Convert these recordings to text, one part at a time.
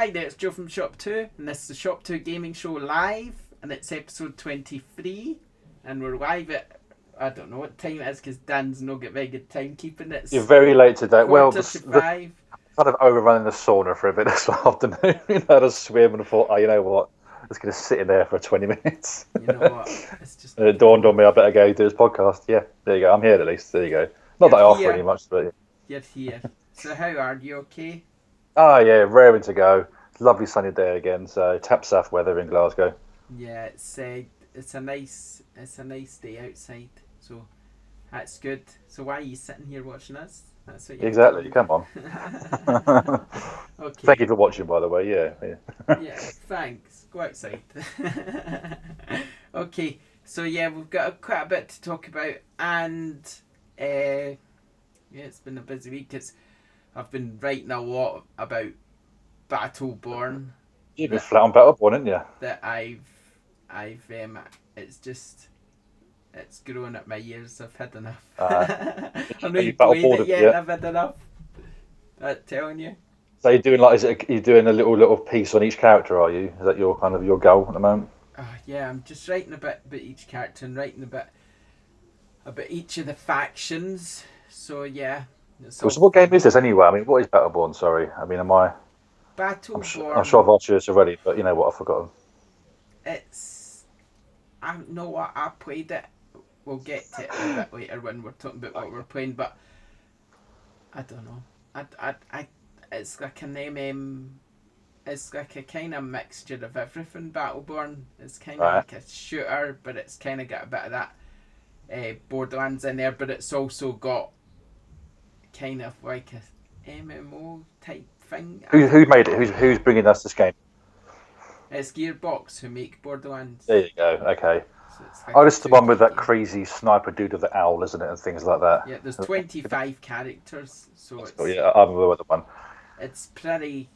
Hi there, it's Joe from ShopTo, and this is the ShopTo Gaming Show live, and it's episode 23, and we're live at, I don't know what time it is, because Dan's not got very good timekeeping. You're It's very late today. Well, quarter to five. kind of overrunning the sauna for a bit this afternoon. Had a swim and thought, oh, you know what? I'm just going to sit in there for 20 minutes. You know what? It's just And it dawned on me, I better go do this podcast. Yeah, there you go. I'm here at least. There you go. Not you're that I offer any here. much, but yeah. You're here. So how are you? Okay? Oh, yeah, raring to go. Lovely sunny day again. So tap south weather in Glasgow. Yeah, it's a nice day outside. So that's good. So why are you sitting here watching us? That's what you have to Exactly. Come on. wonder. Thank Okay. you for watching, by the way. Yeah. Yeah, thanks. Go outside. Okay, so yeah, we've got quite a bit to talk about, and yeah, it's been a busy week. I've been writing a lot about Battleborn You've been that flat on Battleborn, haven't you? that I've it's just it's growing at my ears. I've had enough. Uh, I'm are not you even played it Battleboarded yet, and yet? I've had enough. I'm telling you. So you're doing like, you're doing a little piece on each character? Are you? Is that your kind of your goal at the moment? Yeah, I'm just writing a bit about each character and writing about each of the factions. So yeah, it's Cool. all So what game fun. is this anyway? I mean, what is Battleborn? Sorry. I mean, I'm sure Battleborn. I've asked you this already, but you know what? I've forgotten. It's I know what I played it. We'll get to it a bit later when we're talking about what we're playing, but I don't know. I it's like an It's like a kind of mixture of everything. Battleborn. It's kind of Right. like a shooter, but it's kind of got a bit of that Borderlands in there. But it's also got kind of like a MMO type thing. I Who don't made it? know. Who's bringing us this game? It's Gearbox who make There Borderlands, you go. Okay. so it's Oh, like a this is the one with 2D that game. crazy sniper dude with the owl, isn't it, and things like that. Yeah, there's 25 characters, so Oh yeah, I'm aware of the one. it's pretty.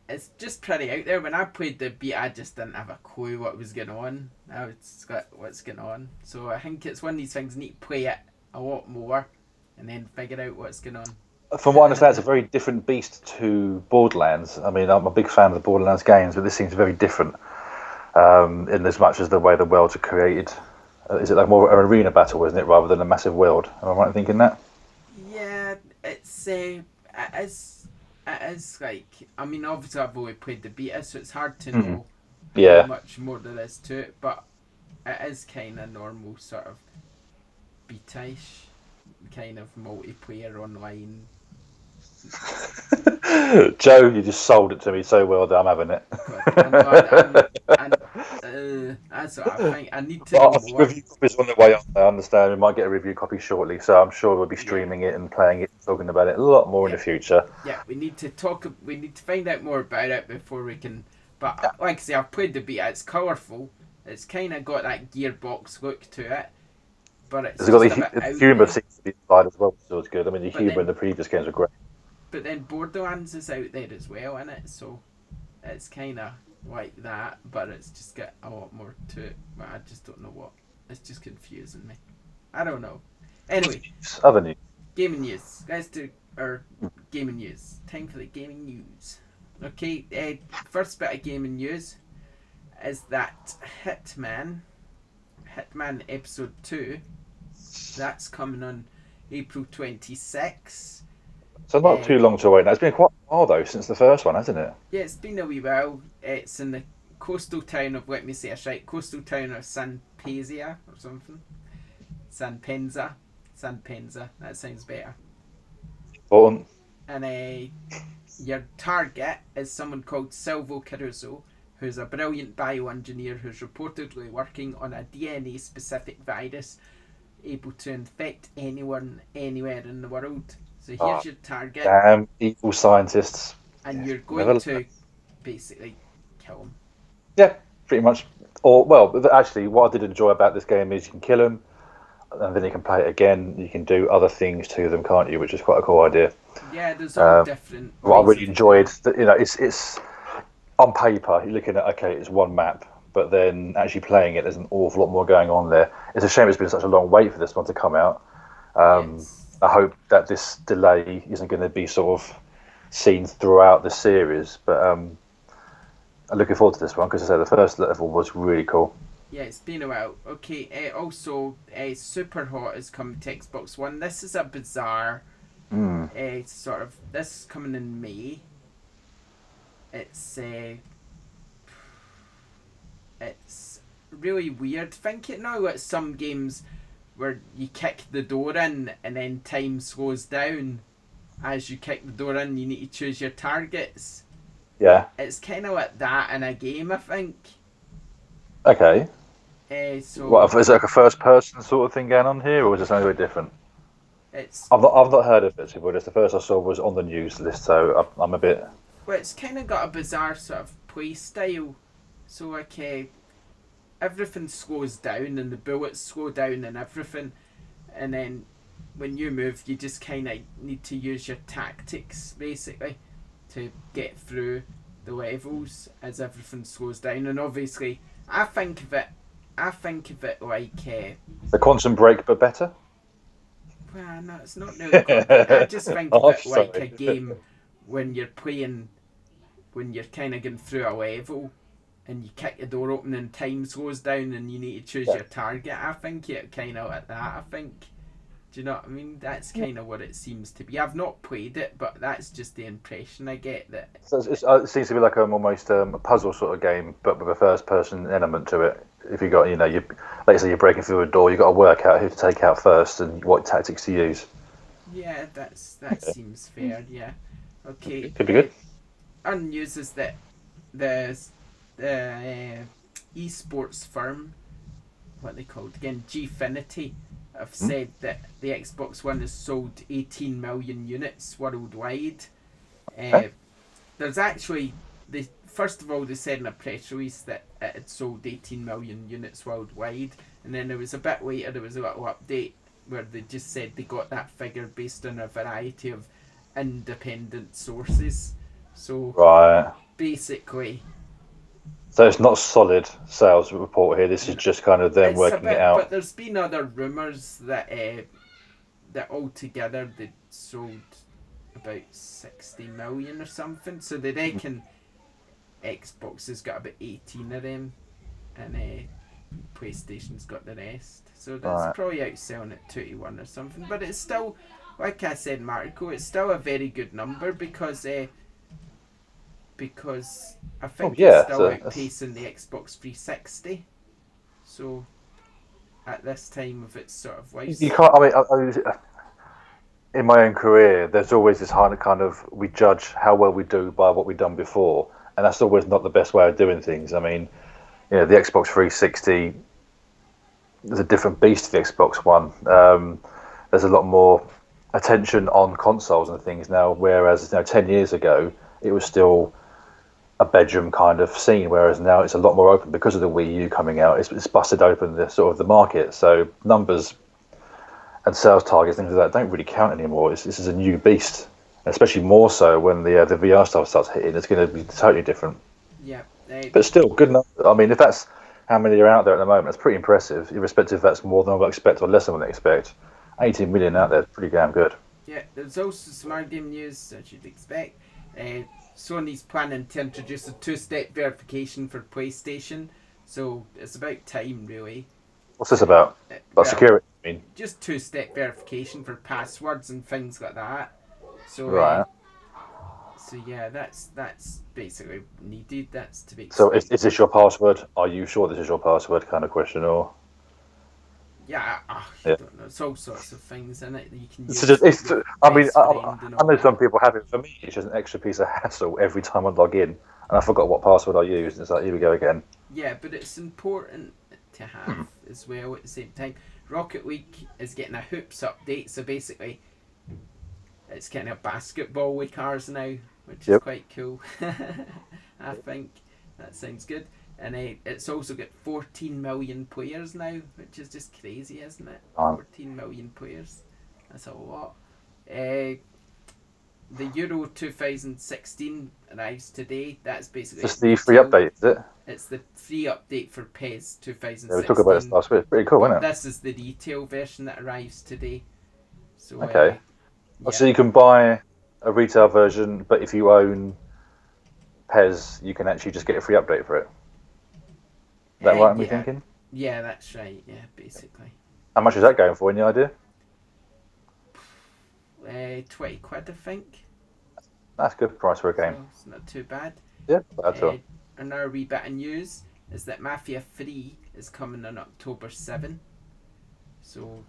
It's just pretty out there. When I played the beta, I just didn't have a clue what was going on. Now it's got what's going on. So I think it's one of these things. You need to play it a lot more, and then figure out what's going on. From what I understand, it's a very different beast to Borderlands. I mean, I'm a big fan of the Borderlands games, but this seems very different in as much as the way the worlds are created. Is it like more of an arena battle, isn't it, rather than a massive world? Am I right in thinking that? Yeah, it is like, I mean, obviously I've only played the beta, so it's hard to Mm. know how Yeah. much more there is to it. But it is kind of normal sort of beta-ish, kind of multiplayer online. Joe, you just sold it to me so well that I'm having it. God, I know, and that's what I think. I need to know I think more. review copies on the way up. I understand we might get a review copy shortly, so I'm sure we'll be Yeah, streaming it and playing it, talking about it a lot more in yeah, the future. yeah. We need to talk. We need to find out more about it before we can. But like I say, I've played the beta. It's colourful. It's kind of got that Gearbox look to it, but it's It's got just a bit the out humour there. seems to be applied as well, so it's good. I mean, the But humour in then, the previous games were great. but then Borderlands is out there as well, in it. So it's kind of like that, but it's just got a lot more to it. But I just don't know what. It's just confusing me. I don't know. Anyway, Other news. gaming news. Let's do our gaming news. Time for the gaming news. Okay, first bit of gaming news is that Hitman Episode 2, that's coming on April 26th. So not too long to wait now. It's been quite a while though since the first one, hasn't it? Yeah, it's been a wee while. It's in the coastal town of, let me say it right, coastal town of San Pezia or something. San Penza. San Penza, that sounds better. Important. And your target is someone called Silvo Caruso, who's a brilliant bioengineer who's reportedly working on a DNA specific virus able to infect anyone anywhere in the world. So Oh, here's your target, damn evil scientists. and you're going Never. to basically kill him. Yeah, pretty much. Or well, actually, what I did enjoy about this game is you can kill them, and then you can play it again. You can do other things to them, can't you? Which is quite a cool idea. Yeah, there's all Um, different what I ways really of doing enjoyed, it. it's on paper you're looking at okay, it's one map, but then actually playing it, there's an awful lot more going on there. It's a shame it's been such a long wait for this one to come out. Yes. I hope that this delay isn't going to be sort of seen throughout the series, but I'm looking forward to this one because I say the first level was really cool. Yeah, it's been a while. Okay, also, Super Hot is coming to Xbox One. This is a bizarre sort of. This is coming in May. It's really weird. Think it now at some games where you kick the door in and then time slows down as you kick the door in. You need to choose your targets. Yeah. It's kind of like that in a game, I think. Okay. So What is it, like a first person sort of thing going on here, or is it something a bit different? it's I've not heard of it. To be honest, the first I saw was on the news list, so I'm a bit. well, it's kind of got a bizarre sort of play style. So like, everything slows down and the bullets slow down and everything, and then when you move, you just kind of need to use your tactics basically to get through the levels as everything slows down. And obviously, I think of it like, The Quantum Break, but better. well, no, it's not really quite. I just think of Oh, it like sorry. a game when you're playing, when you're kind of going through a level and you kick the door open and time slows down and you need to choose your target. I think it kind of like that. I think. Do you know what I mean? That's kind of what it seems to be. I've not played it, but that's just the impression I get. That So it seems to be like almost a puzzle sort of game, but with a first-person element to it. If you got, you, like say you're breaking through a door, you got to work out who to take out first and what tactics to use. yeah, that seems fair. Yeah. Okay. Could be good. Other news is that the esports firm, what they called again, Gfinity, have said that the Xbox One has sold 18 million units worldwide. There's actually, first of all, they said in a press release that it had sold 18 million units worldwide, and then there was a bit later, there was a little update where they just said they got that figure based on a variety of independent sources. So Right. basically, So it's not solid sales report here. This is just kind of them it's a working it bit, out. but there's been other rumours that altogether they sold about 60 million or something. So they reckon Xbox has got about 18 of them, and PlayStation's got the rest. So that's Right. probably outselling at 21 or something. But it's still, like I said, Marco, it's still a very good number because I think it's Yeah. still So outpacing the Xbox 360. So at this time of its sort of life you can't. I mean, in my own career, there's always this kind of we judge how well we do by what we've done before, and that's always not the best way of doing things. I mean, the Xbox 360 is a different beast to the Xbox One. There's a lot more attention on consoles and things now, whereas 10 years ago it was still a bedroom kind of scene, whereas now it's a lot more open because of the Wii U coming out. It's busted open the sort of the market, so numbers and sales targets, things like that, don't really count anymore. This is a new beast, especially more so when the VR stuff starts hitting. It's going to be totally different. yeah. But still, good enough. I mean, if that's how many are out there at the moment, that's pretty impressive, irrespective if that's more than I would expect or less than I would expect. 18 million out there is pretty damn good. Yeah, there's also some other game news, as you'd expect. Sony's planning to introduce a two-step verification for PlayStation, so it's about time, really. What's this about? About security, I mean. Just two-step verification for passwords and things like that. So, Right. so yeah, that's basically needed. That's to be So expected. is this your password? Are you sure this is your password kind of question, or? Yeah, I Yeah. don't know. It's all sorts of things in it that you can It's use. just, With your I mean, best friend and I all know that. some people have it. For me, it's just an extra piece of hassle every time I log in, and I forgot what password I used. It's like, here we go again. Yeah, but it's important to have as well at the same time. Rocket League is getting a hoops update, so basically it's getting a basketball with cars now, which is Yep. quite cool. I think that sounds good. And it's also got 14 million players now, which is just crazy, isn't it? 14 million players. That's a lot. The Euro 2016 arrives today. That's basically Just the free update, is it? It's the free update for PES 2016. Yeah, we talked about this last week. It's pretty cool, But isn't it? this is the retail version that arrives today. So Okay. yeah. So you can buy a retail version, but if you own PES, you can actually just get a free update for it. Is that right? Am I Yeah, thinking? yeah, that's right. Yeah, basically. How much is that going for? Any idea? 20 quid, I think. That's a good price for a game. So it's not too bad. Yeah, that's Uh, all. Another wee bit of news is that Mafia 3 is coming on October 7. So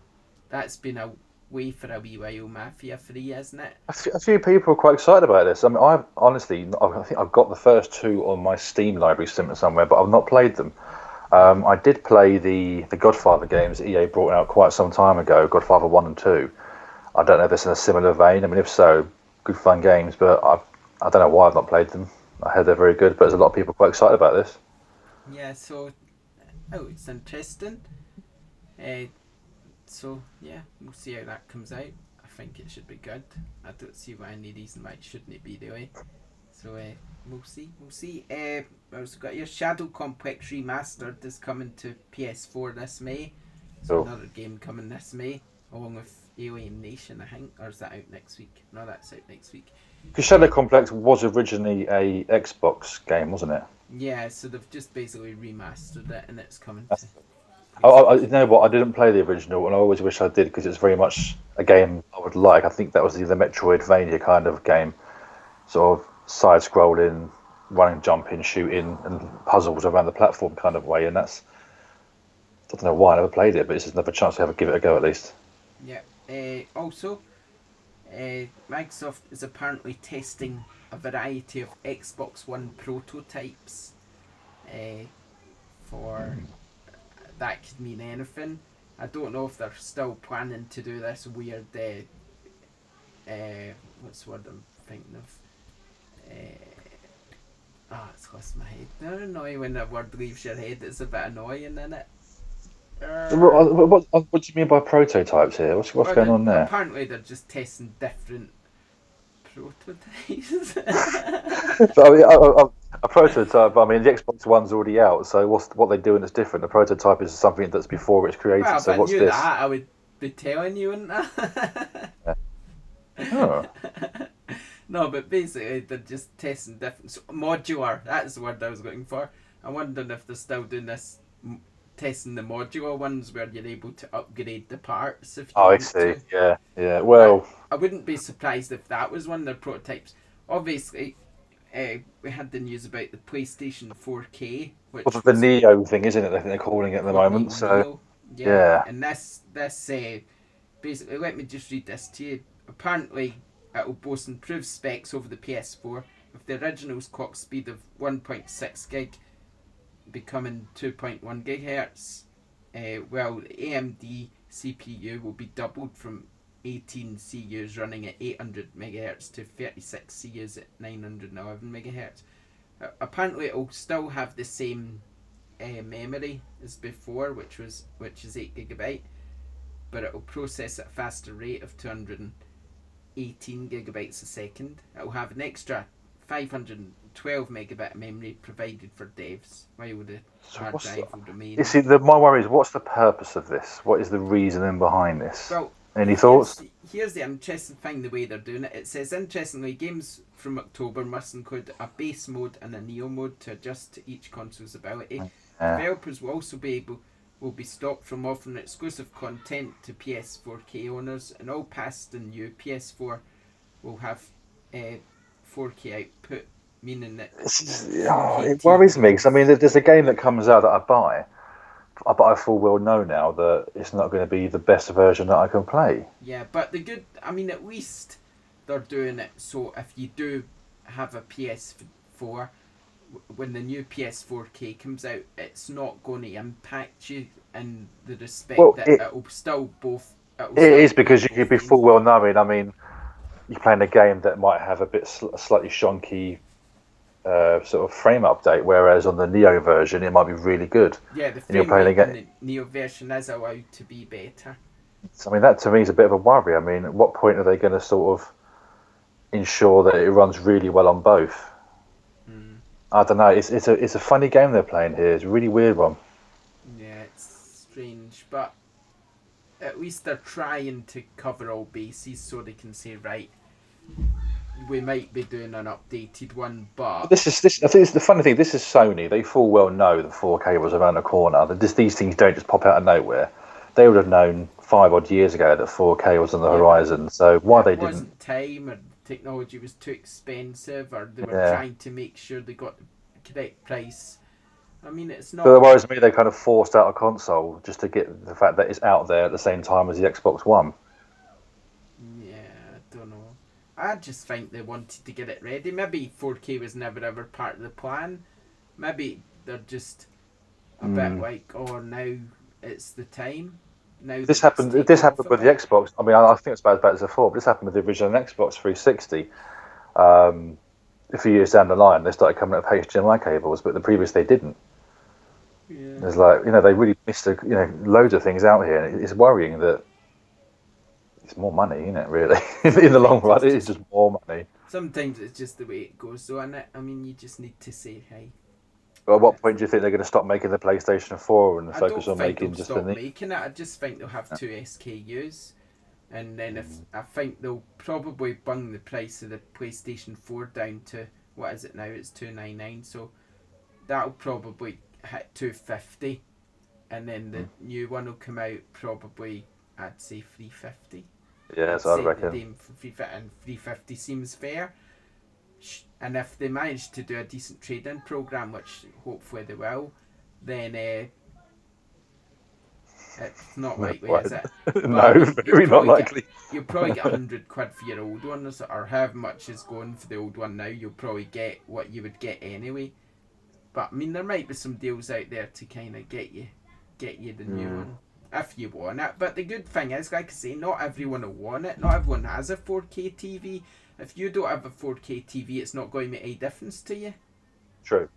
that's been away for a wee while, Mafia 3, isn't it? A few people are quite excited about this. I mean, I've honestly, I think I've got the first two on my Steam library somewhere, but I've not played them. Yeah. I did play the Godfather games that EA brought out quite some time ago, Godfather 1 and 2. I don't know if it's in a similar vein. I mean, if so, good fun games, but I don't know why I've not played them. I heard they're very good, but there's a lot of people quite excited about this. Yeah, so, oh, it's interesting. Uh, so, yeah, we'll see how that comes out. I think it should be good. I don't see why any reason why it shouldn't be the way. So, we'll see. We'll see. I also got your Shadow Complex Remastered is coming to PS4 this May. So, So, another game coming this May, along with Alien Nation, I think. Or is that out next week? No, that's out next week. because Shadow Complex was originally a Xbox game, wasn't it? Yeah, so they've just basically remastered it and it's coming to That's, you PlayStation. know what? I didn't play the original, and I always wish I did because it's very much a game I would like. I think that was the Metroidvania kind of game, sort of side-scrolling, running, jumping, shooting, and puzzles around the platform kind of way. And that's I don't know why I never played it, but it's just another chance to have a give it a go at least. Yeah. Also, Microsoft is apparently testing a variety of Xbox One prototypes. Uh, for that could mean anything. I don't know if they're still planning to do this weird. What's the word I'm thinking of? It's lost my head. They're annoying when that word leaves your head. It's a bit annoying, isn't it? What do you mean by prototypes here? What's Well, going on there? apparently they're just testing different prototypes. But, I mean, a prototype. I mean, the Xbox One's already out, so what they're doing is different. A prototype is something that's before it's created. Well, if So I what's knew this? that, I would be telling you, wouldn't I? Yeah. Oh, No, but basically they're just testing different modular. That's the word I was looking for. I'm wondering if they're still doing this, testing the modular ones where you're able to upgrade the parts if you I want see. to. Yeah, yeah. I Well, I wouldn't be surprised if that was one of their prototypes. Obviously, we had the news about the PlayStation 4K, well, which the was Neo thing, isn't it? I think they're calling it at the moment. codenamed So Neo. Yeah, yeah. and this basically, let me just read this to you. Apparently, it will boast improved specs over the PS4, with the original's clock speed of 1.6 gig becoming 2.1 gigahertz. Well, the AMD CPU will be doubled from 18 CUs running at 800 megahertz to 36 CUs at 911 megahertz. Apparently, it will still have the same memory as before, which is 8 gigabyte, but it will process at a faster rate of 218 gigabytes a second. It will have an extra 512 megabit memory provided for devs, while the So hard what's the, drive will you remain. see? My worry is what's the purpose of this? What is the reasoning behind this? Well, Any thoughts? here's the interesting thing, the way they're doing it. It says, interestingly, games from October must include a base mode and a neo mode to adjust to each console's ability. Yeah. Developers will also will be stopped from offering exclusive content to PS4K owners, and all past and new PS4 will have 4K output, meaning that It 4K worries me because I mean, TVs. there's a game that comes out that I buy, but I full well know now that it's not going to be the best version that I can play. Yeah, but I mean, at least they're doing it so if you do have a PS4, when the new PS4K comes out, it's not going to impact you in the respect Well, that it it will it still is play because you could both be full games. well knowing. I mean, you're playing a game that might have a bit slightly shonky sort of frame update, whereas on the Neo version it might be really good, Yeah, the and you're frame playing rate on again. the Neo version is allowed to be better. I mean, that to me is a bit of a worry. I mean, at what point are they going to sort of ensure that it runs really well on both? Mm. I don't know. It's a funny game they're playing here. It's a really weird one. Yeah, it's strange, but at least they're trying to cover all bases so they can say, right, we might be doing an updated one, but This. I think it's the funny thing. This is Sony. They full well know that 4K was around the corner. That these things don't just pop out of nowhere. They would have known 5 odd years ago that 4K was on the yeah, but horizon. So why it they didn't? wasn't time, or technology was too expensive, or they were Yeah. trying to make sure they got the correct price. I mean, it's But it not. worries me they kind of forced out a console just to get the fact that it's out there at the same time as the Xbox One. Yeah, I don't know. I just think they wanted to get it ready. Maybe 4K was never ever part of the plan. Maybe they're just a bit like, oh, now it's the time. Now that This it's happened. taken This off happened a with the bit. Xbox. I mean, I think it's about as before, but this happened with the original Xbox 360. Um, a few years down the line, they started coming up with HDMI cables, but the previous they didn't. Yeah. It's like they really missed loads of things out here. And it's worrying that it's more money, isn't it? Really, in the long Sometimes run, it's it is just just more money. sometimes it's just the way it goes. So, and I mean, you just need to say, hey, But at what point do you think they're going to stop making the PlayStation 4 and I focus don't on think they'll making just the stop new? making it. I just think they'll have two SKUs, and then if I think they'll probably bung the price of the PlayStation 4 down to, what is it now? It's $299. So that'll probably hit 250, and then the new one will come out probably, I'd say, 350. I'd Yes, I say the reckon. Dame for 350, and 350 seems fair. And if they manage to do a decent trade-in program, which hopefully they will, then it's not likely, Right. is it? But I No, mean, very not likely. you'll probably get £100 for your old one, or however much is going for the old one now. You'll probably get what you would get anyway. But I mean, there might be some deals out there to kind of get you the new one if you want it. But the good thing is, like I say, not everyone will want it. Not everyone has a 4K TV. If you don't have a 4K TV, it's not going to make any difference to you. True.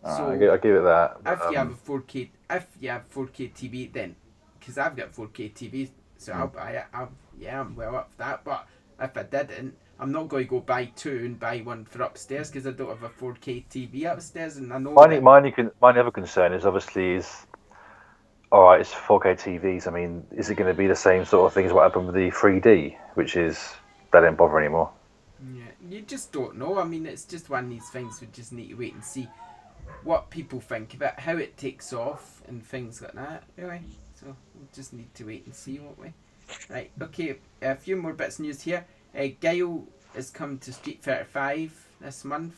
So I give it that. But, if you have a 4K, if you have 4K TV, then because I've got 4K TV, so I'll buy it. I'm well up for that. But if I didn't, I'm not going to go buy two and buy one for upstairs because I don't have a 4K TV upstairs, and I know that. my other concern is obviously all right. It's 4K TVs. I mean, is it going to be the same sort of thing as what happened with the 3D, which is they don't bother anymore. Yeah, you just don't know. I mean, it's just one of these things we just need to wait and see what people think of it, how it takes off, and things like that. Really, so we'll just need to wait and see, won't we? Right. Okay. A few more bits of news here. Guile has come to Street Fighter 5 this month.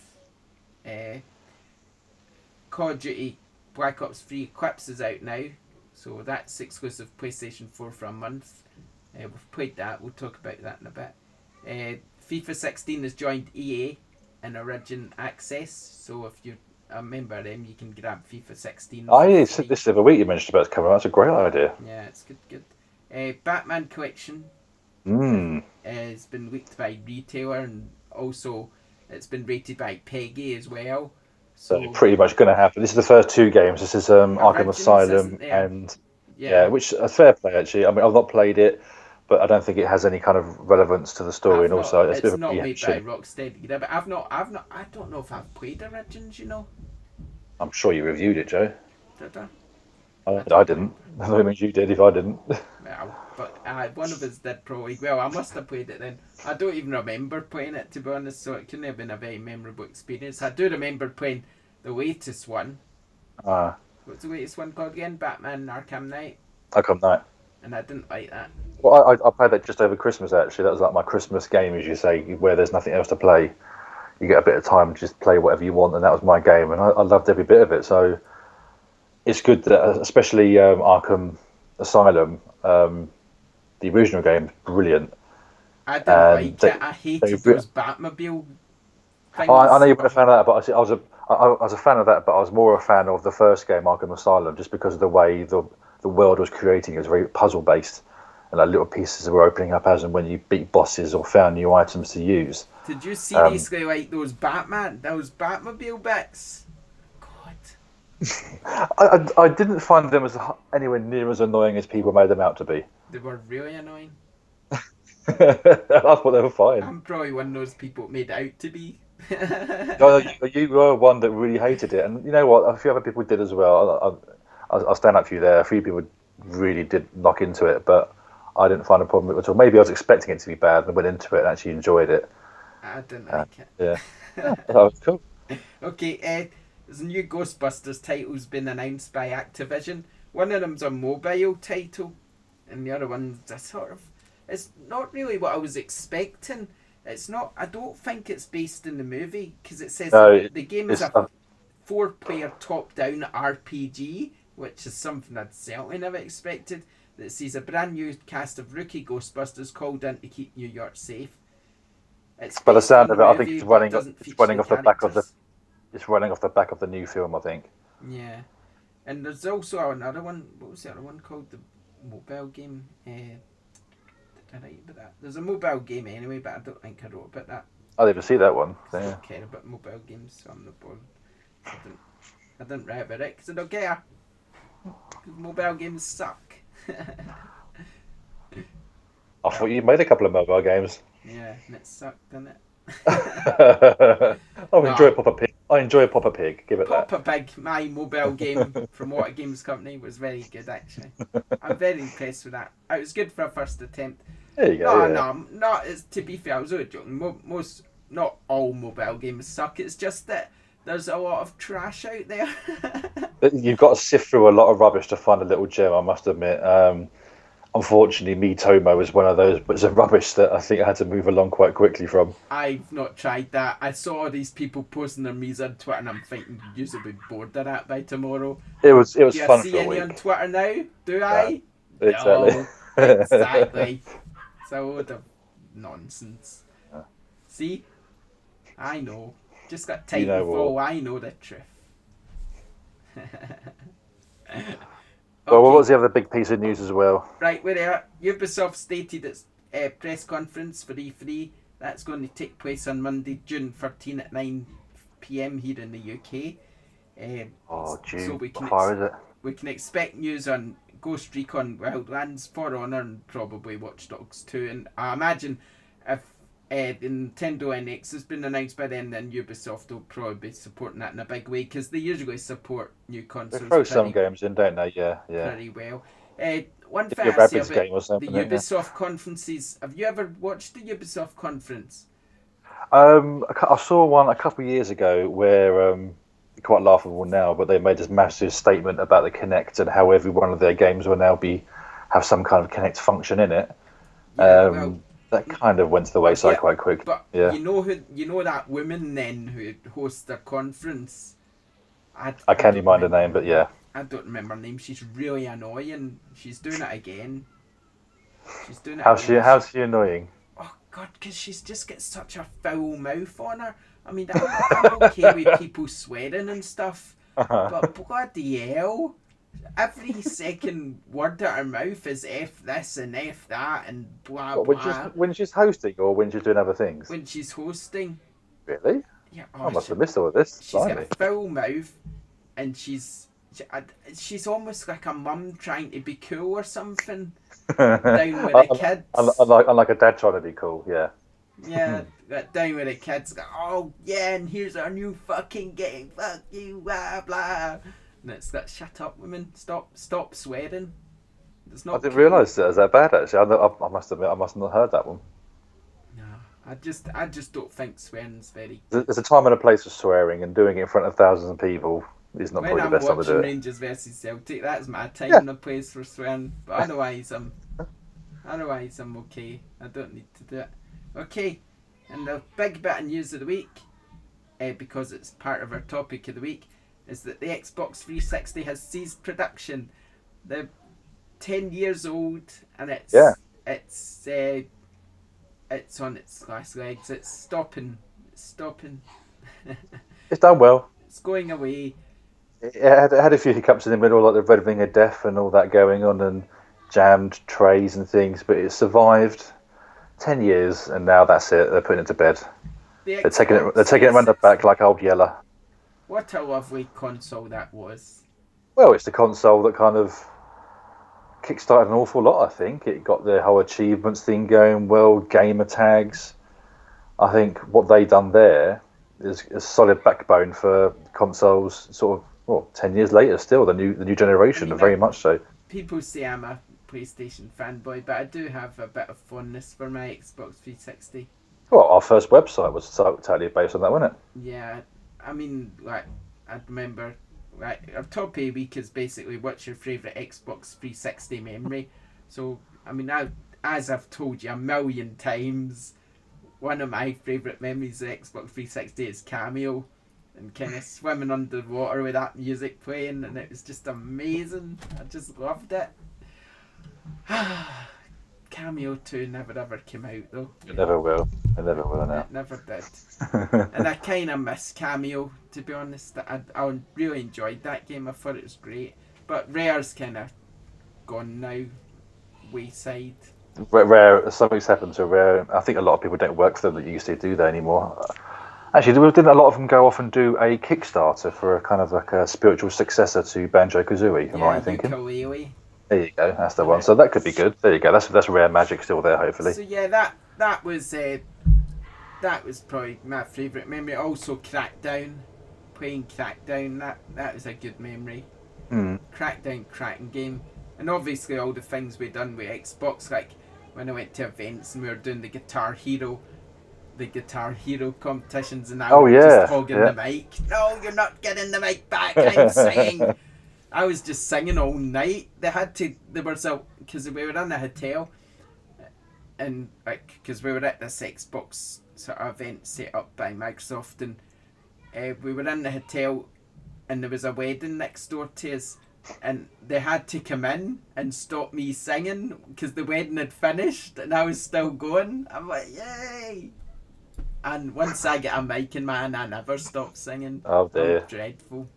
Call of Duty Black Ops 3 Eclipse is out now, so that's exclusive PlayStation 4 for a month. We've played that. We'll talk about that in a bit. FIFA 16 has joined EA in Origin Access, so if you're a member of them, you can grab FIFA 16 for free. This the other week you mentioned about it coming out. That's a great idea. Yeah, it's good. Batman Collection has been leaked by retailer, and also it's been rated by Peggy as well. So Pretty much going to happen. This is the first two games. This is Arkham Origins Asylum isn't there. and Yeah, which a fair play actually. I mean, I've not played it, but I don't think it has any kind of relevance to the story. And also, it's a bit of a not made by rehash. Rocksteady either. But I don't know if I've played Origins. You know, I'm sure you reviewed it, Joe. did I? I didn't. That means you did. If I didn't, Well, but one of us did probably. Well, I must have played it then. I don't even remember playing it, to be honest, so it couldn't have been a very memorable experience. I do remember playing the latest one. What's the latest one called again? Batman Arkham Knight. Arkham Knight. And I didn't like that. Well, I played that just over Christmas actually. That was like my Christmas game, as you say, where there's nothing else to play. You get a bit of time to just play whatever you want, and that was my game, and I loved every bit of it. So it's good that, especially Arkham Asylum, the original game, brilliant. I didn't like it. I hated those Batmobile things. I know you've been a fan of that, but I was a fan of that, but I was more a fan of the first game, Arkham Asylum, just because of the way the world was creating. It was very puzzle based, and like little pieces were opening up as and when you beat bosses or found new items to use. Did you seriously like those Batmobile bits? God. I didn't find them as anywhere near as annoying as people made them out to be. They were really annoying. I thought they were fine. I'm probably one of those people made out to be. No, you were one that really hated it, and you know what? A few other people did as well. I'll stand up for you there. A few people really did knock into it, but I didn't find a problem with it at all. Maybe I was expecting it to be bad and went into it and actually enjoyed it. I didn't like it. Yeah, that was cool. Okay, there's a new Ghostbusters titles been announced by Activision. One of them's a mobile title, and the other one's a sort of. It's not really what I was expecting. It's not. I don't think it's based in the movie because it says No, the game is it's a 4-player top-down RPG, which is something I'd certainly never expected. That sees a brand new cast of rookie Ghostbusters called in to keep New York safe. It's by the based on sound the of it. I think movie, but doesn't it's feature running the off the back of the characters. it's running off the back of the new film. I think. Yeah, and there's also another one. What was the other one called? The mobile game. Did I write about that? There's a mobile game anyway, but I don't think I wrote about that. I didn't even see that one. I Yeah. don't care about mobile games, so I'm not bothered. I didn't write about it because I don't care. Because mobile games suck. I thought you made a couple of mobile games. Yeah, and it sucked, didn't it? I enjoy Papa Pig. I enjoy Papa Pig. Give it that. Papa Pig, my mobile game from Water Games Company, was very good actually. I'm very impressed with that. It was good for a first attempt. There you go. No. It's, to be fair, I was only joking. Most, not all mobile games suck. It's just that there's a lot of trash out there. You've got to sift through a lot of rubbish to find a little gem. I must admit. Unfortunately, Miitomo was one of those bits of rubbish that I think I had to move along quite quickly from. I've not tried that. I saw these people posting their Miis on Twitter, and I'm thinking you'll be bored of that by tomorrow. It was Do fun I see for a any week. on Twitter now? Do I? Exactly. No, exactly. It's a load of nonsense. See? I know. Just got Titanfall. I know the truth. Well, what was the other big piece of news as well? Right, we're there. Ubisoft stated its press conference for E3. That's going to take place on Monday, June 13 at 9 p.m. here in the UK. June. So we can How far is it? We can expect news on Ghost Recon Wildlands, For Honor, and probably Watch Dogs 2. And I imagine if the Nintendo NX has been announced by then Ubisoft will probably be supporting that in a big way because they usually support new consoles. They throw some games in, don't they? Yeah. Pretty well. One thing Your I say Rabbids about game or the something, Ubisoft conferences, have you ever watched the Ubisoft conference? I saw one a couple of years ago where quite laughable now, but they made this massive statement about the Kinect and how every one of their games will now have some kind of Kinect function in it. Yeah, that kind of went to the wayside quite quick. But yeah. you know that woman then who hosts the conference. I can't mind her name, but yeah. I don't remember her name. She's really annoying. She's doing it again. How's she annoying? Oh God, because she's just got such a foul mouth on her. I mean, I'm okay with people swearing and stuff, but bloody hell, every second word out her mouth is F this and F that and blah blah. When she's hosting or when she's doing other things? When she's hosting. Really? Yeah. I must have missed all of this. She's got a foul mouth, and she's almost like a mum trying to be cool or something. Down with the kids. Unlike a dad trying to be cool, yeah. Yeah, down with the kids. Oh yeah, and here's our new fucking game. Fuck you, blah blah. And it's that. Shut up, women. Stop swearing. It's not. I didn't realise it was that bad. Actually, I must admit, I must not have heard that one. No, I just don't think swearing's very. There's a time and a place for swearing, and doing it in front of thousands of people is not probably the best time to do it. When I'm watching Rangers versus Celtic, that's my time and a place for swearing. But otherwise, I'm okay. I don't need to do it. Okay, and the big bit of news of the week, because it's part of our topic of the week, is that the Xbox 360 has ceased production. They're 10 years old, and it's on its last legs. It's stopping. It's done well. It's going away. It had a few hiccups in the middle, like the Red Ring of Death and all that going on, and jammed trays and things, but it survived 10 years, and now that's it. They're putting it to bed. They're taking it around the back like old Yeller. What a lovely console that was. Well, it's the console that kind of kickstarted an awful lot, I think. It got the whole achievements thing going well, gamer tags. I think what they done there is a solid backbone for consoles sort of 10 years later still, the new generation, very much so. People say I'm a PlayStation fanboy, but I do have a bit of fondness for my Xbox 360. Well, our first website was totally based on that, wasn't it? Yeah, I mean, like, I remember, like, our top A week is basically what's your favourite Xbox 360 memory. So, I mean, as I've told you a million times, one of my favourite memories of Xbox 360 is Cameo, and kind of swimming underwater with that music playing, and it was just amazing. I just loved it. Cameo 2 never ever came out though. It never will. It never will now. It never did. And I kind of miss Cameo, to be honest. I really enjoyed that game. I thought it was great. But Rare's kind of gone now, wayside. Rare, something's happened to Rare. I think a lot of people don't work for them that used to do that anymore. Actually, didn't a lot of them go off and do a Kickstarter for a kind of like a spiritual successor to Banjo Kazooie? Am I right thinking? Ukulele. There you go. That's the one. So that could be good. There you go. That's Rare magic still there, hopefully. So yeah, that was probably my favourite memory. Also, Crackdown, playing Crackdown. That was a good memory. Crackdown, cracking game, and obviously all the things we done with Xbox, like when I went to events and we were doing the Guitar Hero competitions, and I was just hogging the mic. No, you're not getting the mic back. I'm singing. I was just singing all night. They were so, because we were in a hotel, and like, because we were at this Xbox sort of event set up by Microsoft, and we were in the hotel, and there was a wedding next door to us, and they had to come in and stop me singing because the wedding had finished and I was still going. I'm like, yay! And once I get a mic in my hand, I never stop singing. Oh dear. I'm dreadful.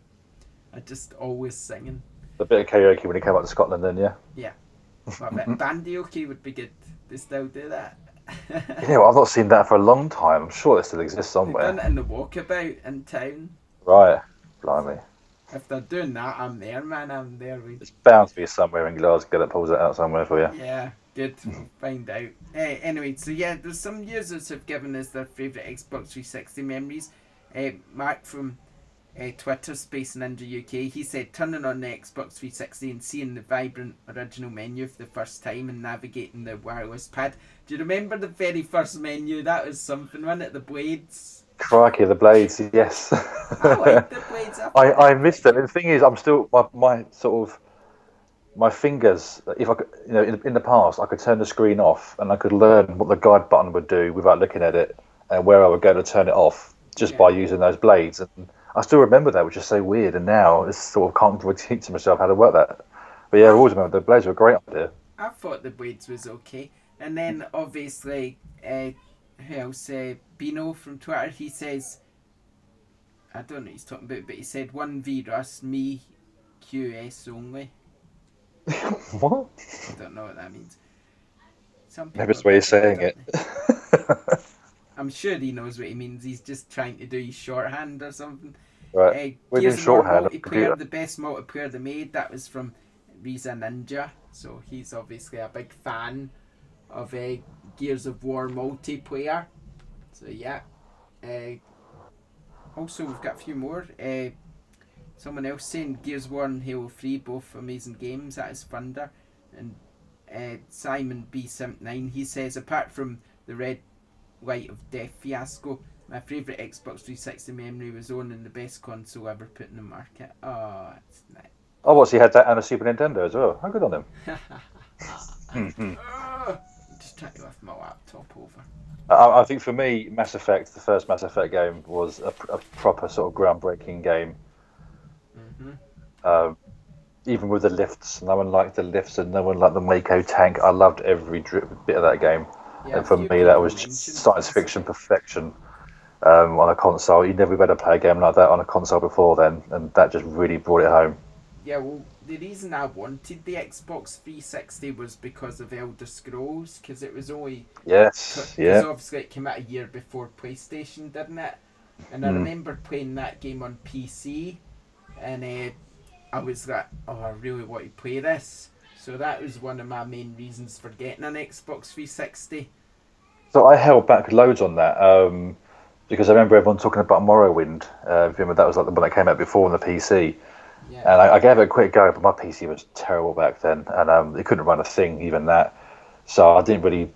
I just always singing. A bit of karaoke when you came up to Scotland then, yeah? Yeah. Well, bandioke would be good. They still do that. Yeah, well, I've not seen that for a long time. I'm sure it still exists somewhere. They've done it in the walkabout in town. Right. Blimey. If they're doing that, I'm there, man. I'm there. It's bound to be somewhere in Glasgow that pulls it out somewhere for you. Yeah, good. We'll find out. Anyway, so yeah, there's some users have given us their favourite Xbox 360 memories. Mark from Twitter Space Ninja UK, he said turning on the Xbox 360 and seeing the vibrant original menu for the first time and navigating the wireless pad. Do you remember the very first menu? That was something, wasn't it? The blades. Crikey, the blades, yes. I like the blades. I missed them. And the thing is, I'm still my sort of my fingers. If I could, in the past, I could turn the screen off and I could learn what the guide button would do without looking at it and where I would go to turn it off just by using those blades. And I still remember that, which is so weird. And now it's sort of can't really teach myself how to work that. But yeah, I always remember the blades were a great idea. I thought the blades was okay, and then obviously. Who else? Bino from Twitter, he says, I don't know what he's talking about, but he said 1v Rust, me, QS only. What? I don't know what that means. Maybe it's the way he's saying it. I'm sure he knows what he means. He's just trying to do his shorthand or something. Right. We're doing shorthand. Multiplayer, the best multiplayer they made, that was from Riza Ninja. So he's obviously a big fan of Gears of War multiplayer. So yeah. Also we've got a few more. Someone else saying Gears of War and Halo 3 both amazing games. That is Thunder. And Simon B79, he says apart from the Red Light of Death fiasco, my favourite Xbox 360 memory was owning the best console ever put in the market. Oh, that's nice. Oh, what's he had that and a Super Nintendo as well? How good on him. Just trying to lift my laptop over. I think for me, Mass Effect, the first Mass Effect game, was a proper sort of groundbreaking game. Mm-hmm. Even with the lifts, no one liked the lifts and no one liked the Mako tank. I loved every bit of that game. Yeah, and for me, that was just science fiction perfection on a console. You never better play a game like that on a console before then, and that just really brought it home. Yeah, well, the reason I wanted the Xbox 360 was because of Elder Scrolls, because it was only... Yes, yeah. Because obviously it came out a year before PlayStation, didn't it? And I remember playing that game on PC, and I was like, oh, I really want to play this. So that was one of my main reasons for getting an Xbox 360. So I held back loads on that, because I remember everyone talking about Morrowind. Remember that was like the one that came out before on the PC. Yeah. And I gave it a quick go, but my PC was terrible back then, and it couldn't run a thing, even that. So I didn't really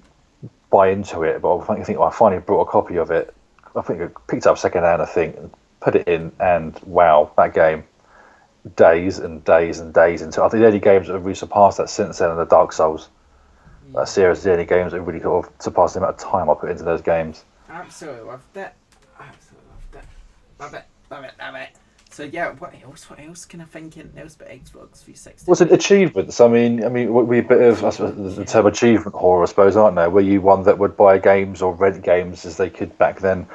buy into it, but I think I finally bought a copy of it. I think I picked it up second hand, I think, and put it in, and wow, that game, days and days and days into. I think the only games that have really surpassed that since then are the Dark Souls. That series is the only games that really sort of surpassed the amount of time I put into those games. Absolutely loved it. Absolutely loved it. Love it. Love it. Love it. So yeah, what else? What else can I think in else but Xbox 360? Was it achievements? I mean, we're a bit of, I suppose, the term achievement whore, I suppose, aren't they? Were you one that would buy games or rent games as they could back then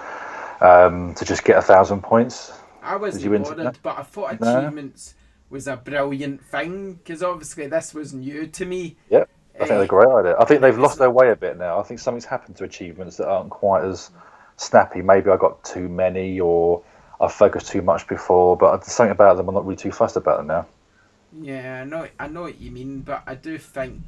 to just get 1,000 points? I wasn't you into bothered, that? but I thought No. achievements was a brilliant thing because obviously this was new to me. Yep. I think they're a great idea. I think and it they've was- lost their way a bit now. I think something's happened to achievements that aren't quite as snappy. Maybe I got too many or I focused too much before, but there's something about them I'm not really too fussed about them now. Yeah, I know what you mean, but I do think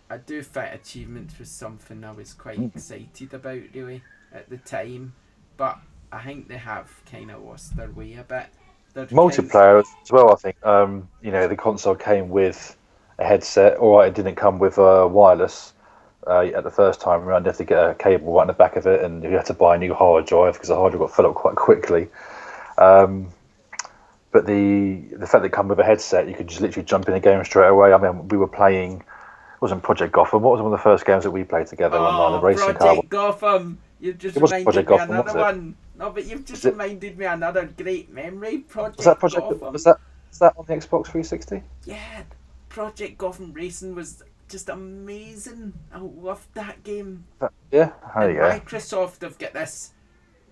achievements was something I was quite excited about really at the time, but I think they have kind of lost their way a bit. Multiplayer as well, I think. The console came with a headset. All right, it didn't come with wireless at the first time around. You have to get a cable right in the back of it, and you had to buy a new hard drive because the hard drive got filled up quite quickly. But the fact that it come with a headset, you could just literally jump in a game straight away. I mean, we were playing. It wasn't Project Gotham. What was one of the first games that we played together online? The racing car. Project Gotham! You've just It wasn't reminded Project me Gotham, another was it? one. No, but you've just reminded me another great memory. Was that Project Project? Gotham. Was that on the Xbox 360? Yeah, Project Gotham Racing was just amazing. I loved that game. Yeah, there you go. Microsoft have got this.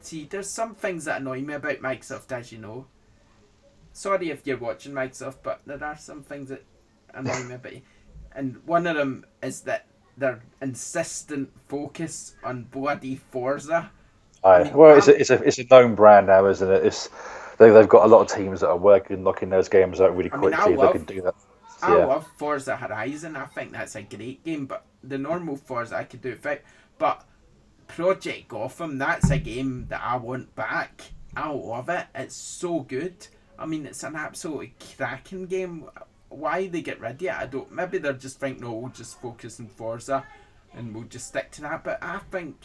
See, there's some things that annoy me about Microsoft, as you know. Sorry if you're watching Microsoft, but there are some things that annoy me about you. And one of them is that their insistent focus on bloody Forza. It's a known brand now, isn't it? They've got a lot of teams that are working, knocking those games out really quickly. They can do that. I love Forza Horizon. I think that's a great game, but the normal Forza I could do it without. But Project Gotham, that's a game that I want back. I love it. It's so good. I mean, it's an absolutely cracking game. Why they get rid of it, I don't. Maybe they're just thinking, no, we'll just focus on Forza, and we'll just stick to that. But I think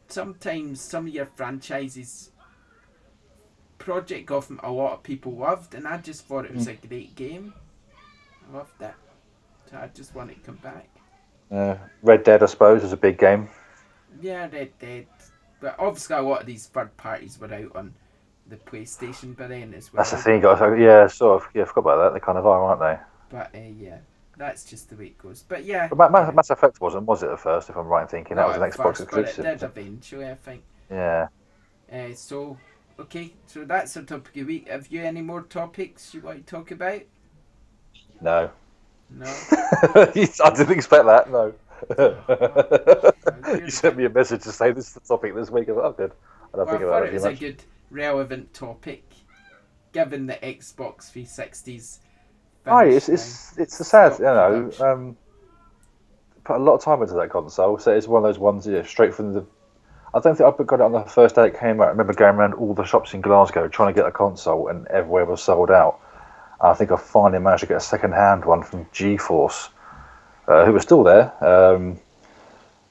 sometimes some of your franchises, Project Gotham, a lot of people loved, and I just thought it was a great game. I loved it. So I just want it to come back. Red Dead, I suppose, is a big game. Yeah, Red Dead. But obviously a lot of these third parties were out on the PlayStation by then as well. That's the thing, guys. Yeah, sort of. Yeah, I forgot about that. They kind of are, aren't they? But yeah, that's just the way it goes. But yeah. But Mass Effect was it at first, if I'm right in thinking? That was an Xbox exclusive. But it did eventually, I think. Yeah. So that's our topic of the week. Have you any more topics you want to talk about? No. No. I didn't expect that. No. You sent me a message to say this is the topic this week. I was like, oh, good. I don't think about it was too much. a good, relevant topic, given the Xbox 360's. It's a sad, put a lot of time into that console. So it's one of those ones, straight from the. I don't think I got it on the first day it came out. I remember going around all the shops in Glasgow trying to get a console, and everywhere was sold out. I think I finally managed to get a second-hand one from GeForce, who was still there.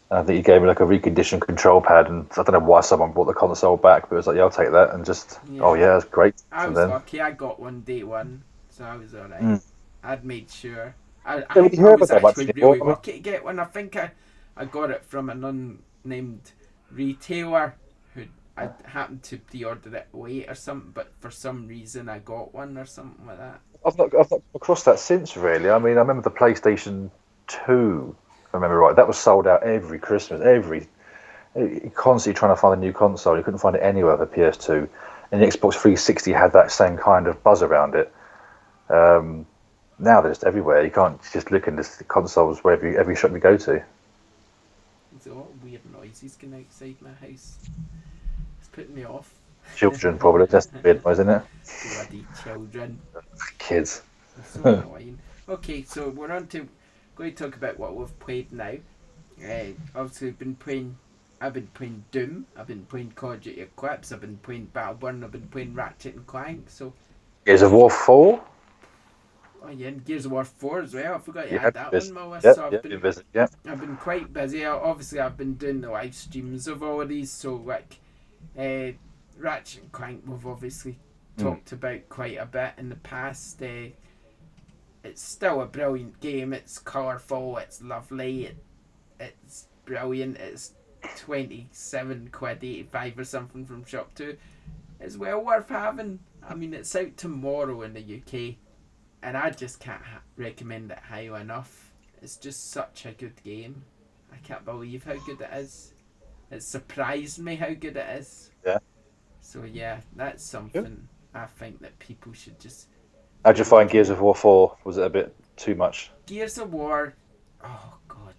I think he gave me like a reconditioned control pad, and I don't know why someone brought the console back, but it was like, yeah, I'll take that, and just, it's great. I was lucky, I got one day one, so I was alright. I'd made sure. I was actually really lucky to get one. I think I got it from an unnamed retailer who I happened to pre-order it late or something, but for some reason I got one or something like that. I've not come across that since, really. I mean, I remember the PlayStation 2, if I remember right, that was sold out every Christmas, constantly trying to find a new console. You couldn't find it anywhere, the PS2. And the Xbox 360 had that same kind of buzz around it. Now they're just everywhere. You can't just look in the consoles wherever every shop you go to. There's a lot of weird noises going outside my house. It's putting me off. Children, probably. That's the weird noise, isn't it? Bloody children. Kids. It's so annoying. Okay, so we're on to going to talk about what we've played now. Obviously, I've been playing Doom. I've been playing Call of Duty Eclipse. I've been playing Battleborn. I've been playing Ratchet and Clank. So, Gears of War 4. Oh yeah, and Gears of War 4 as well. I forgot to You add have that this. on my list. Yep, So yep, yep. I've been quite busy. Obviously, I've been doing the live streams of all of these. So like, Ratchet and Clank, we've obviously talked about quite a bit in the past. It's still a brilliant game. It's colourful. It's lovely. It's brilliant. It's 27 quid 85 or something from ShopTo. It's well worth having. I mean, it's out tomorrow in the UK, and I just can't recommend it highly enough. It's just such a good game. I can't believe how good it is. It surprised me how good it is. Yeah. So yeah, that's something I think that people should just. How'd you find Gears of War 4? Was it a bit too much? Gears of War, oh god,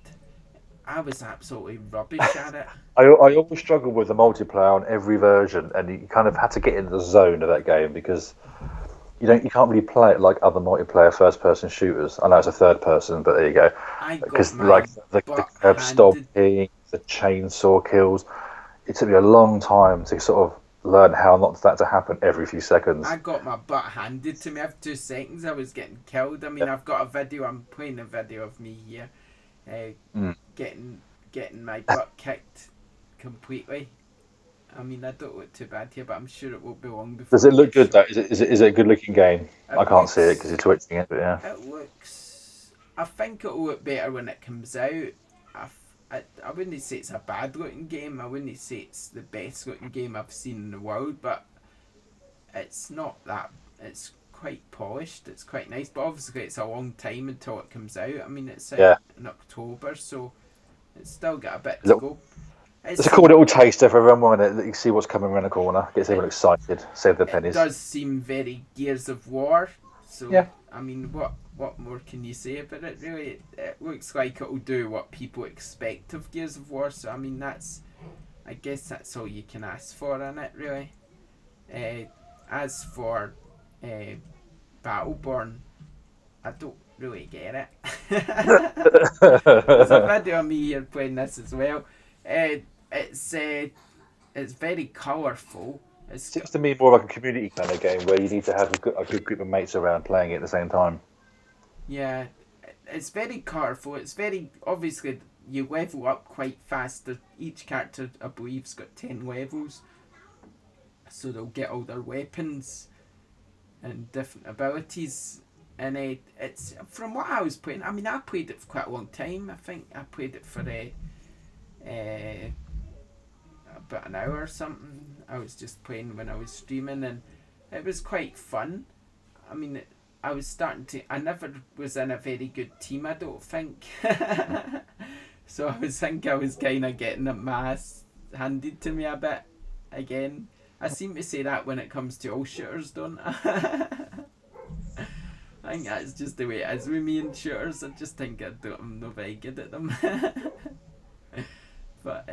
I was absolutely rubbish at it. I always struggle with the multiplayer on every version, and you kind of had to get into the zone of that game because you can't really play it like other multiplayer first person shooters. I know it's a third person, but there you go. I got Because my like the butt curb handed. stomping, the chainsaw kills, it took me a long time to sort of learn how not that to happen every few seconds. I got my butt handed to me after 2 seconds. I was getting killed. I mean, I've got a video. I'm playing a video of me here, getting my butt kicked completely. I mean, I don't look too bad here, but I'm sure it won't be long before. Does it look good though? Is it a good looking game? I can't see it because you're twitching it, but yeah. It looks. I think it'll look better when it comes out. I wouldn't say it's a bad looking game. I wouldn't say it's the best looking game I've seen in the world, but it's not that. It's quite polished. It's quite nice, but obviously it's a long time until it comes out. I mean, it's out in October, so it's still got a bit to go. It's a cool little taster for everyone that you see what's coming around the corner. Gets everyone excited. Save the pennies. It does seem very Gears of War. So yeah. I mean, what more can you say about it? Really, it looks like it'll do what people expect of Gears of War. So I mean, I guess that's all you can ask for in it, really. As for Battleborn, I don't really get it. There's a video of me here playing this as well. It's very colourful. It seems to me more like a community kind of game where you need to have a good group of mates around playing it at the same time. Yeah, it's very colourful. It's very obviously you level up quite fast. Each character, I believe, has got 10 levels, so they'll get all their weapons and different abilities. And it's from what I was playing. I mean, I played it for quite a long time. I think I played it for about an hour or something. I was just playing when I was streaming, and it was quite fun. I mean, I was starting to. I never was in a very good team, I don't think. So I think I was kind of getting my ass handed to me a bit again. I seem to say that when it comes to all shooters, don't I? I think that's just the way it is with me in shooters. I just think I'm not very good at them. But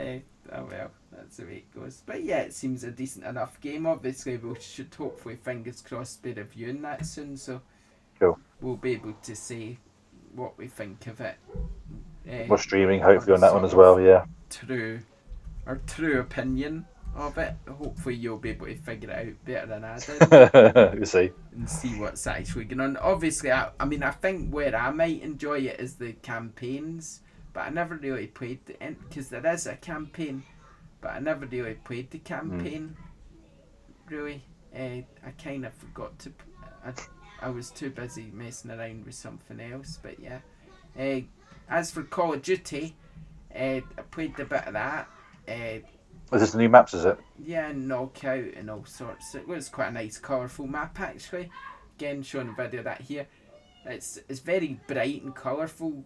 oh well, that's the way it goes. But yeah, it seems a decent enough game. Obviously, we should hopefully, fingers crossed, be reviewing that soon. So cool. We'll be able to say what we think of it. We're streaming hopefully on that one as well. Yeah. True opinion of it. Hopefully, you'll be able to figure it out better than I did. We'll see. And see what's actually going on. Obviously, I mean, I think where I might enjoy it is the campaigns. But I never really played the end because there is a campaign, but I never really played the campaign. Really, I kind of forgot to. I was too busy messing around with something else. But yeah, as for Call of Duty, I played a bit of that. Is this the new maps? Is it? Yeah, Knockout and all sorts. It was quite a nice, colourful map actually. Again, showing a video of that here. It's very bright and colourful.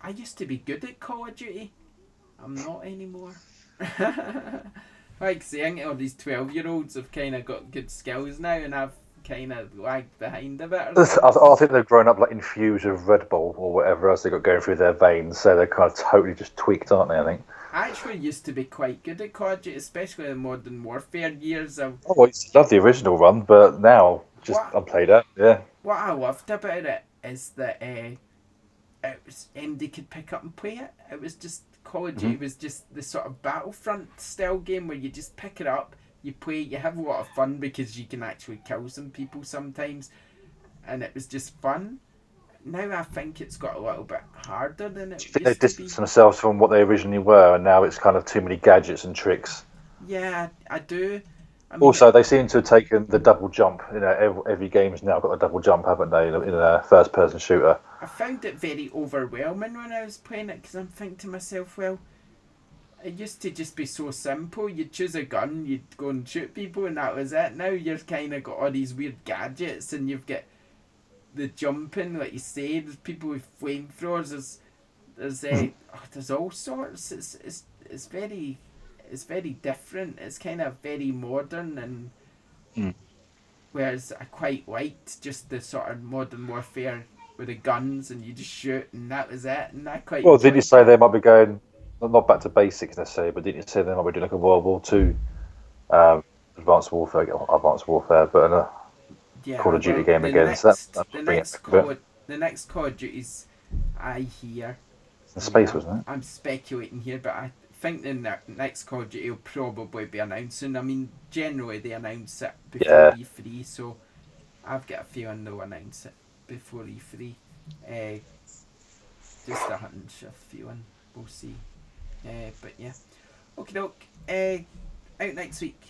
I used to be good at Call of Duty. I'm not anymore. Like saying all these 12-year-olds have kind of got good skills now, and I've kind of lagged behind a bit. I think they've grown up like infused with Red Bull or whatever else they've got going through their veins, so they're kind of totally just tweaked, aren't they? I think. I actually used to be quite good at Call of Duty, especially in Modern Warfare years. I used to love the original run, but now just unplayed it. Yeah. What I loved about it is that anybody could pick up and play it. It was just Call of Duty was just the sort of Battlefront style game where you just pick it up, you play, you have a lot of fun because you can actually kill some people sometimes, and it was just fun. Now I think it's got a little bit harder than Do it you think they used to be. distanced themselves from what they originally were, and now it's kind of too many gadgets and tricks? Yeah, I do. I mean, Also, they seem to have taken the double jump. Every game's now got a double jump, haven't they? In a first-person shooter. I found it very overwhelming when I was playing it because I'm thinking to myself, well, it used to just be so simple. You'd choose a gun, you'd go and shoot people, and that was it. Now you've kind of got all these weird gadgets, and you've got the jumping, like you say. There's people with flamethrowers. There's all sorts. It's very different. It's kind of very modern, and Mm. whereas I quite liked just the sort of modern warfare with the guns and you just shoot and that was it, and I quite Well, didn't you enjoyed say that. they might be going not back to basics necessarily, but didn't you say they might be doing like a World War Two um, advanced warfare, but a Call Yeah, of Duty well, game again? So that the might bring it next back a bit. Call of Duties I hear. It's in I mean, space, wasn't it? I'm speculating here, but I think the next Call of Duty will probably be announcing. I mean, generally they announce it before Yeah. E3, so I've got a feeling they'll announce it before E3. Uh, just a hunch, a feeling. We'll see. But yeah. Okay, doke. Out next week.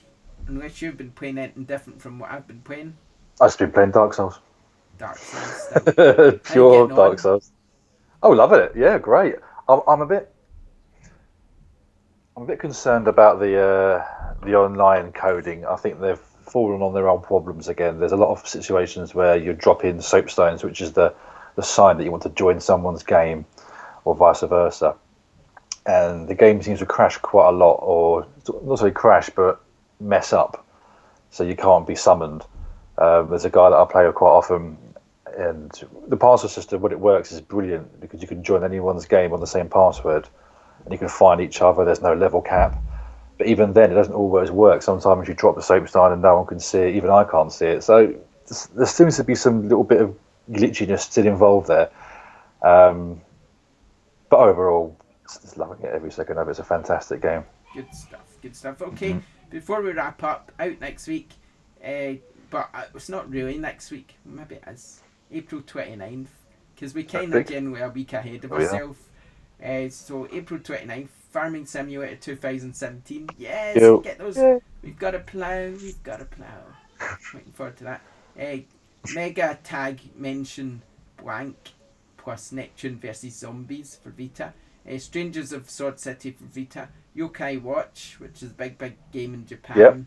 Unless you've been playing anything different from what I've been playing. I've just been playing Dark Souls. Dark Souls still. How you Pure getting Dark on? Souls. Oh, love it. Yeah, great. I'm a bit concerned about the online coding. I think they've fallen on their own problems again. There's a lot of situations where you drop in soapstones, which is the sign that you want to join someone's game, or vice versa. And the game seems to crash quite a lot, or not necessarily crash, but mess up, so you can't be summoned. There's a guy that I play with quite often, and the password system, when it works, is brilliant because you can join anyone's game on the same password, and you can find each other. There's no level cap, but even then, it doesn't always work. Sometimes you drop the soapstone and no one can see it. Even I can't see it. So there seems to be some little bit of glitchiness still involved there. Um, but overall, just loving it every second of it. It's a fantastic game. Good stuff. Good stuff. Okay, before we wrap up, out next week, but it's not really next week. Maybe it is April 29th, because we kind of Big. generally a week ahead of Oh yeah. ourselves. So April 29th, Farming Simulator 2017. Yes, You. get those. Yeah. We've got a plow. We've got a plow. Looking forward to that. Mega Tag Mention Blank plus Neptune versus Zombies for Vita. Strangers of Sword City for Vita. Yokai Watch, which is a big game in Yep.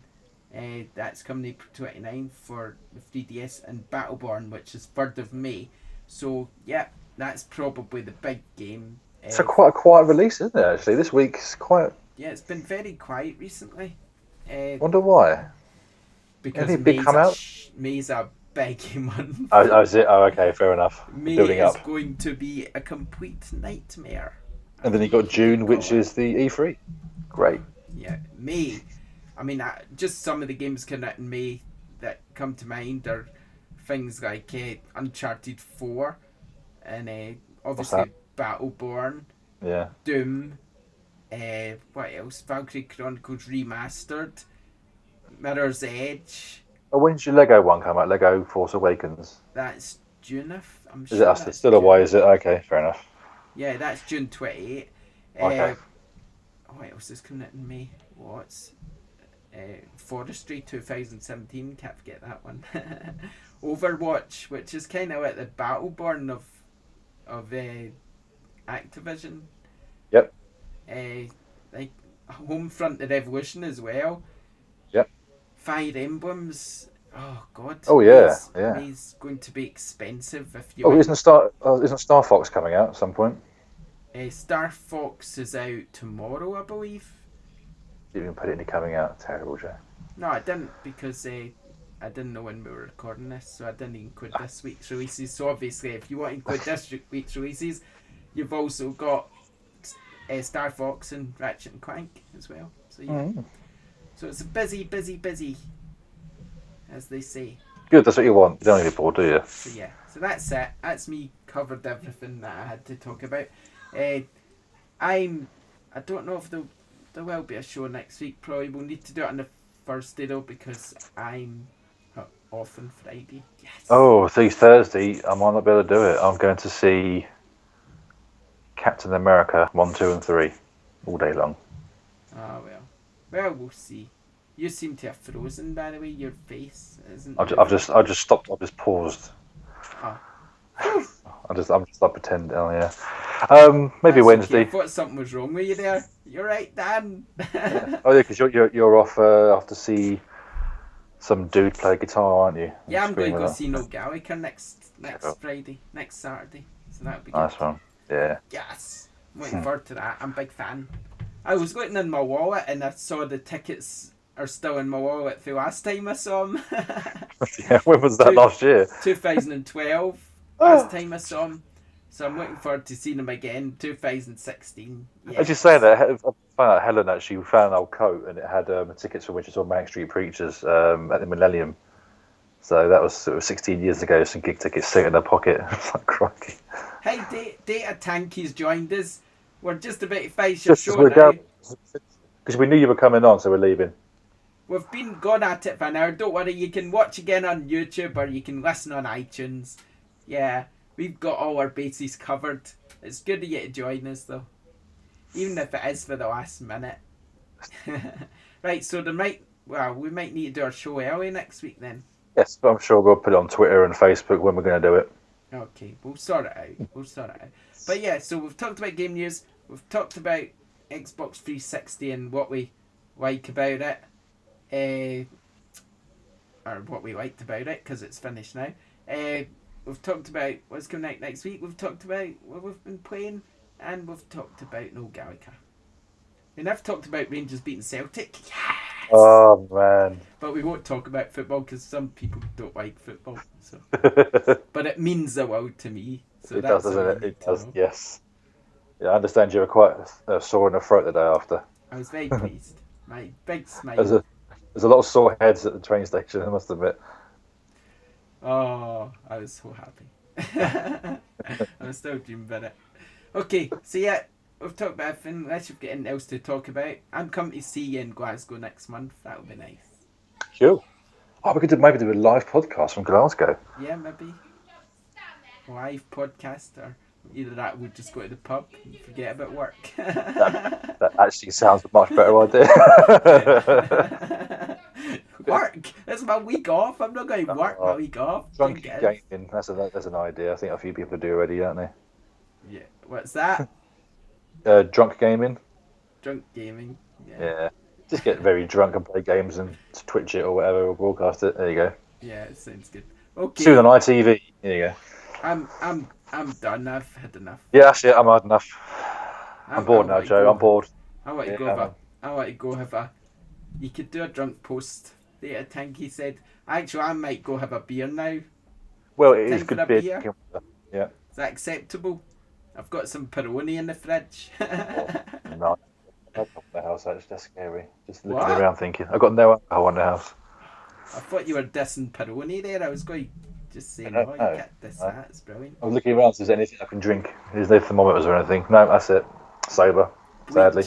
Japan. That's coming April 29th for the 3DS. And Battleborn, which is 3rd of May. So, yeah, that's probably the big game. It's quite a quiet release, isn't it? Actually, this week's quite. Yeah, it's been very quiet recently. Uh, Wonder why. because Anything big come out? May's a big month. Oh, is it? Oh, okay, fair enough. May Building is up, going to be a complete nightmare. and then you got You could June, call which it. is the E3. Great. Yeah, May. I mean, just some of the games coming out in May that come to mind are things like Uncharted 4 and What's that? obviously Battleborn, Yeah. Doom, what else? Valkyrie Chronicles Remastered, Mirror's Edge. Oh, when's your Lego one come out? Lego Force Awakens. That's June. I'm Is it sure us? that's Still June. away? Is it? Okay, fair enough. Yeah, that's June 28th. Okay. What else is coming out in May? What's Forestry 2017? Can't forget that one. Overwatch, which is kind of like the Battleborn of Activision. Yep. Like Homefront: The Revolution as well. Yep. Fire Emblems. Oh God. Oh yeah, yeah. May's going to be expensive if you. Oh, isn't Star Fox coming out at some point? Star Fox is out tomorrow, I believe. Didn't even put it in the coming out. Terrible, Joe. No, I didn't because I didn't know when we were recording this, so I didn't include this week's releases. So obviously, if you want to include this week's releases, you've also got Star Fox and Ratchet and Clank as well. So yeah, so it's a busy, as they say. Good. That's what you want. You don't need a board, do you? So yeah, so that's it. That's me covered everything that I had to talk about. I don't know if there will be a show next week. Probably we'll need to do it on the Thursday though because I'm off on Friday. Yes. Oh, see, Thursday, I might not be able to do it. I'm going to see Captain America 1, 2, and 3 all day long. Ah, well. Well, we'll see. You seem to have frozen, by the way. Your face isn't I've moving. just stopped. I've just paused. Ah. Whew. I'm just like pretend. Oh yeah. Maybe That's okay. I Wednesday. thought something was wrong with you there. You're right, Dan. Yeah. Oh yeah, because you're off off to see some dude play guitar, aren't you? And Yeah, I'm going scream to go about. see No Gallagher next Cool. Friday, next Saturday. So that'll be good. Nice one. Yeah. Yes. I'm looking forward to that. I'm a big fan. I was looking in my wallet and I saw the tickets are still in my wallet the last time I saw them. Yeah. When was that last year? 2012, last Oh. time I saw him. So I'm looking forward to seeing him again. 2016. As you say Yes. that, I found out Helen actually found an old coat and it had tickets for which I saw Manic Street Preachers at the Millennium. So that was sort of 16 years ago. Some gig tickets sitting in her pocket. It's like crikey. Hey, Data Tanky's joined us. We're just about to finish your Just as show we're now. going, because we knew you were coming on, so we're leaving. We've been gone at it for an hour. Don't worry, you can watch again on YouTube or you can listen on iTunes. Yeah, we've got all our bases covered. It's good of you to join us though, even if it is for the last minute. Right, so we might need to do our show early next week then. Yes, but I'm sure we'll put it on Twitter and Facebook when we're going to do it. Okay, we'll sort it out. But yeah, so we've talked about game news. We've talked about Xbox 360 and what we like about it. Or what we liked about it, because it's finished now. We've talked about what's coming out next week. We've talked about what we've been playing. And we've talked about No Gallagher. We never talked about Rangers beating Celtic. Yes! Oh, man. But we won't talk about football because some people don't like football. So, It but it means the world to me. So does, that's doesn't all you it? need It to does, know. yes. Yeah, I understand you were quite sore in the throat the day after. I was very pleased. My big There's smile. there's a lot of sore heads at the train station, I must admit. Oh, I was so happy. I'm still dreaming about it. Okay, so yeah, we've talked about everything. Unless you've got anything else to talk about. I'm coming to see you in Glasgow next month. That'll be nice. Cool. Oh, we could maybe do a live podcast from Glasgow. Yeah, maybe. Live podcast, or either that, we'll just go to the pub and forget about work. That actually sounds a much better idea. Work? That's my week off. I'm not going to work my week off. Drunk gaming. That's an idea. I think a few people do already, don't they? Yeah. What's that? Drunk gaming. Drunk gaming. Yeah. Just get very drunk and play games and Twitch it or whatever, or broadcast it. There you go. Yeah, it sounds good. Okay. Soon on ITV. There you go. I'm done. I've had enough. Yeah, that's it. I'm had enough. I'm bored now, Joe. I'm bored. I want to go have a. I want to go have a. You could do a drunk post. There, Tanky said. Actually, I might go have a beer now. Well, it is Time good for a beer. beer? Yeah. Is that acceptable? I've got some Peroni in the fridge. No. That's not the house. That's scary. Just looking What? around thinking. I've got no alcohol in the house. I thought you were dissing Peroni there. I was going to just say, no, you can't diss that. It's brilliant. I was looking around if there's anything I can drink. There's no thermometers or anything. No, that's it. Sober, sadly.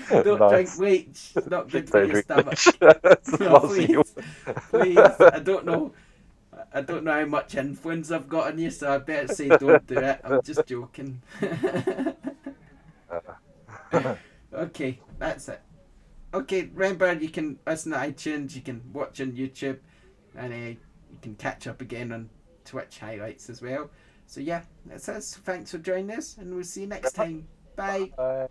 Don't Nice. drink bleach. It's not good for Don't your drink stomach. bleach. No, please. I don't know how much influence I've got on you, so I better say don't do it. I'm just joking. Okay, that's it. Okay, remember you can listen to iTunes, you can watch on YouTube, and you can catch up again on Twitch highlights as well. So yeah, that's us. Thanks for joining us, and we'll see you next time. Bye. Bye.